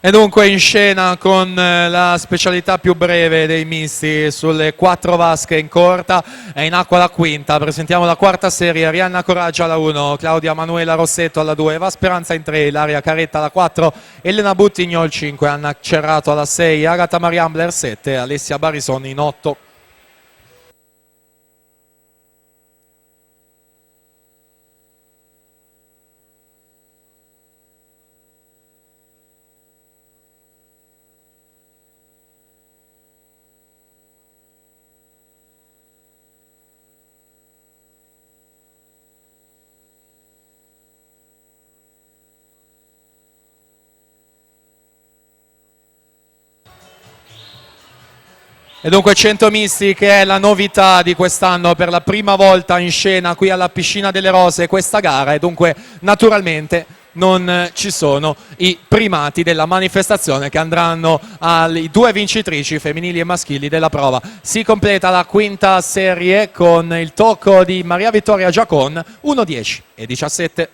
E dunque in scena con la specialità più breve dei misti sulle 4 vasche in corta e in acqua la quinta. Presentiamo la quarta serie: Arianna Coraggio alla 1, Claudia Manuela Rossetto alla 2, Eva Speranza in 3, Ilaria Caretta alla 4, Elena Buttigno al 5, Anna Cerrato alla 6, Agata Mariambler 7, Alessia Barisoni in 8. E dunque 100 misti, che è la novità di quest'anno, per la prima volta in scena qui alla Piscina delle Rose questa gara, e dunque naturalmente non ci sono i primati della manifestazione, che andranno alle due vincitrici femminili e maschili della prova. Si completa la quinta serie con il tocco di Maria Vittoria Giacon, 1-10 e 17.